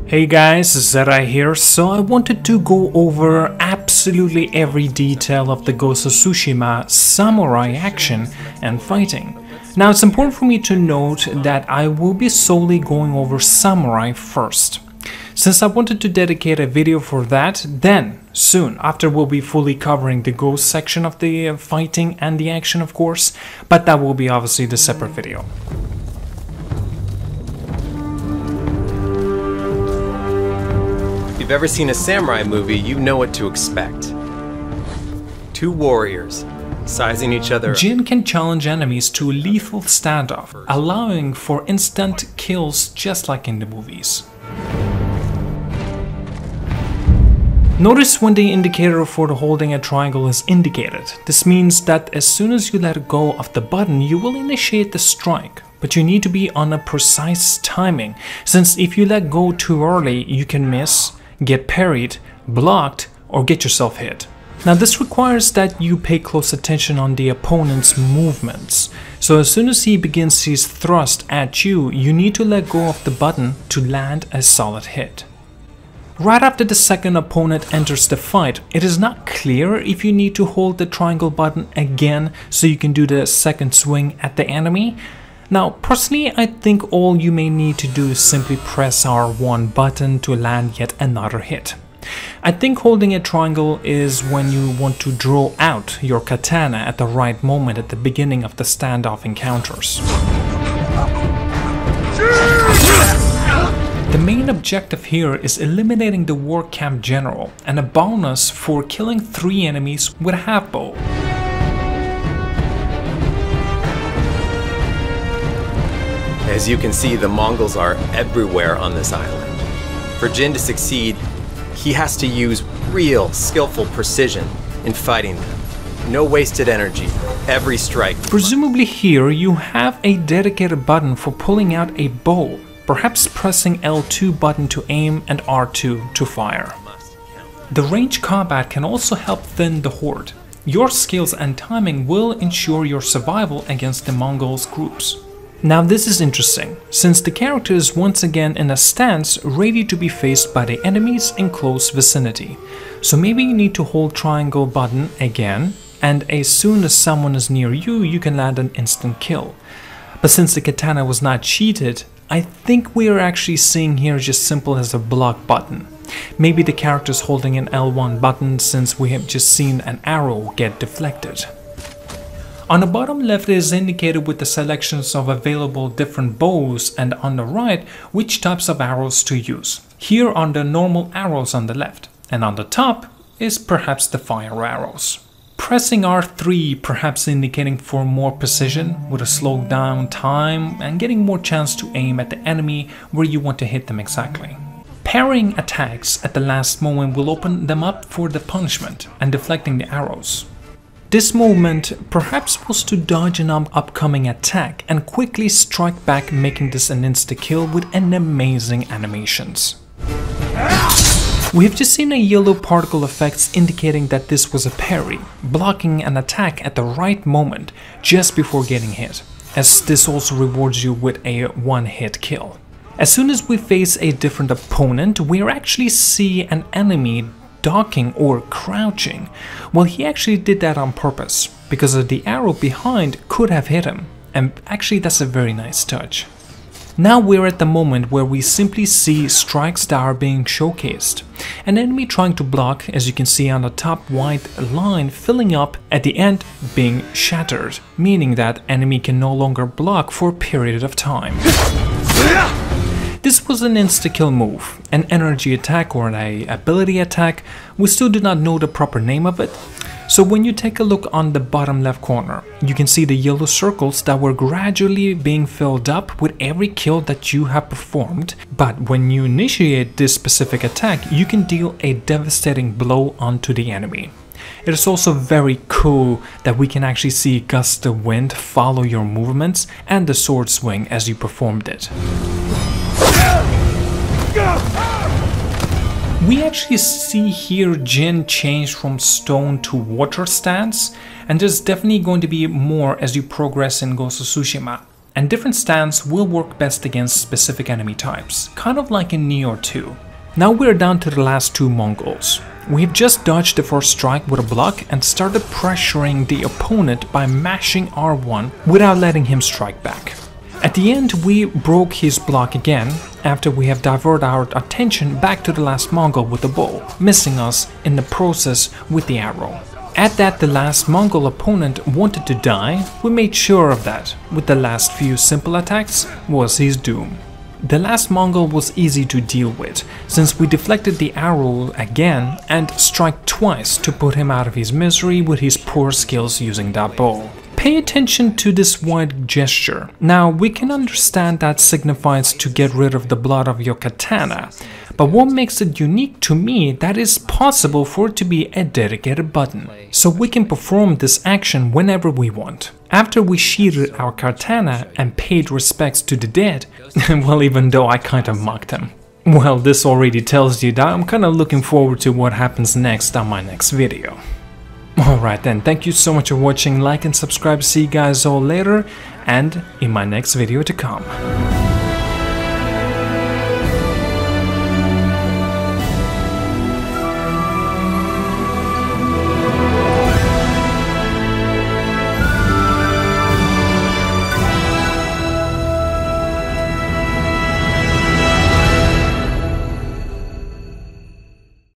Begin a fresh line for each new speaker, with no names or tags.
Hey guys, ZDEyE here. So I wanted to go over absolutely every detail of the Ghost of Tsushima samurai action and fighting. Now it's important for me to note that I will be solely going over samurai first. Since I wanted to dedicate a video for that, then soon after we'll be fully covering the ghost section of the fighting and the action, of course, but that will be obviously the separate video.
If you've ever seen a samurai movie, you know what to expect. Two warriors, sizing each other.
Jin can challenge enemies to a lethal standoff, allowing for instant kills just like in the movies. Notice when the indicator for the holding a triangle is indicated. This means that as soon as you let go of the button, you will initiate the strike. But you need to be on a precise timing, since if you let go too early, you can miss, get parried, blocked, or get yourself hit. Now this requires that you pay close attention on the opponent's movements. So as soon as he begins his thrust at you, you need to let go of the button to land a solid hit. Right after the second opponent enters the fight, it is not clear if you need to hold the triangle button again so you can do the second swing at the enemy. Now, personally, I think all you may need to do is simply press R1 button to land yet another hit. I think holding a triangle is when you want to draw out your katana at the right moment at the beginning of the standoff encounters. The main objective here is eliminating the war camp general and a bonus for killing 3 enemies with a half bow.
As you can see, the Mongols are everywhere on this island. For Jin to succeed, he has to use real, skillful precision in fighting them. No wasted energy, every strike.
Presumably here you have a dedicated button for pulling out a bow, perhaps pressing L2 button to aim and R2 to fire. The range combat can also help thin the horde. Your skills and timing will ensure your survival against the Mongols' groups. Now this is interesting, since the character is once again in a stance ready to be faced by the enemies in close vicinity. So maybe you need to hold triangle button again, and as soon as someone is near you, you can land an instant kill. But since the katana was not cheated, I think we are actually seeing here just simple as a block button. Maybe the character is holding an L1 button since we have just seen an arrow get deflected. On the bottom left is indicated with the selections of available different bows, and on the right which types of arrows to use. Here are the normal arrows on the left, and on the top is perhaps the fire arrows. Pressing R3 perhaps indicating for more precision with a slowed down time and getting more chance to aim at the enemy where you want to hit them exactly. Parrying attacks at the last moment will open them up for the punishment and deflecting the arrows. This movement perhaps was to dodge an upcoming attack and quickly strike back, making this an insta-kill with an amazing animations. We have just seen a yellow particle effects indicating that this was a parry, blocking an attack at the right moment just before getting hit, as this also rewards you with a one-hit kill. As soon as we face a different opponent, we actually see an enemy docking or crouching. Well, he actually did that on purpose, because the arrow behind could have hit him, and actually that's a very nice touch. Now we're at the moment where we simply see strikes that are being showcased. An enemy trying to block, as you can see on the top white line, filling up at the end being shattered, meaning that enemy can no longer block for a period of time. This was an insta-kill move, an energy attack or an ability attack. We still do not know the proper name of it. So when you take a look on the bottom left corner, you can see the yellow circles that were gradually being filled up with every kill that you have performed. But when you initiate this specific attack, you can deal a devastating blow onto the enemy. It is also very cool that we can actually see gusts of wind follow your movements and the sword swing as you performed it. We actually see here Jin change from stone to water stance, and there's definitely going to be more as you progress in Ghost of Tsushima. and different stance will work best against specific enemy types, kind of like in Nioh 2. Now we're down to the last two Mongols. We've just dodged the first strike with a block and started pressuring the opponent by mashing R1 without letting him strike back. At the end we broke his block again after we have diverted our attention back to the last Mongol with the bow, missing us in the process with the arrow. At that the last Mongol opponent wanted to die, we made sure of that, with the last few simple attacks was his doom. The last Mongol was easy to deal with, since we deflected the arrow again and struck twice to put him out of his misery with his poor skills using that bow. Pay attention to this wide gesture. Now we can understand that signifies to get rid of the blood of your katana, but what makes it unique to me that it's possible for it to be a dedicated button, so we can perform this action whenever we want. After we sheathed our katana and paid respects to the dead, well, even though I kinda mocked him. Well, this already tells you that I'm kinda looking forward to what happens next on my next video. Alright then, thank you so much for watching, like and subscribe, see you guys all later, and in my next video to come.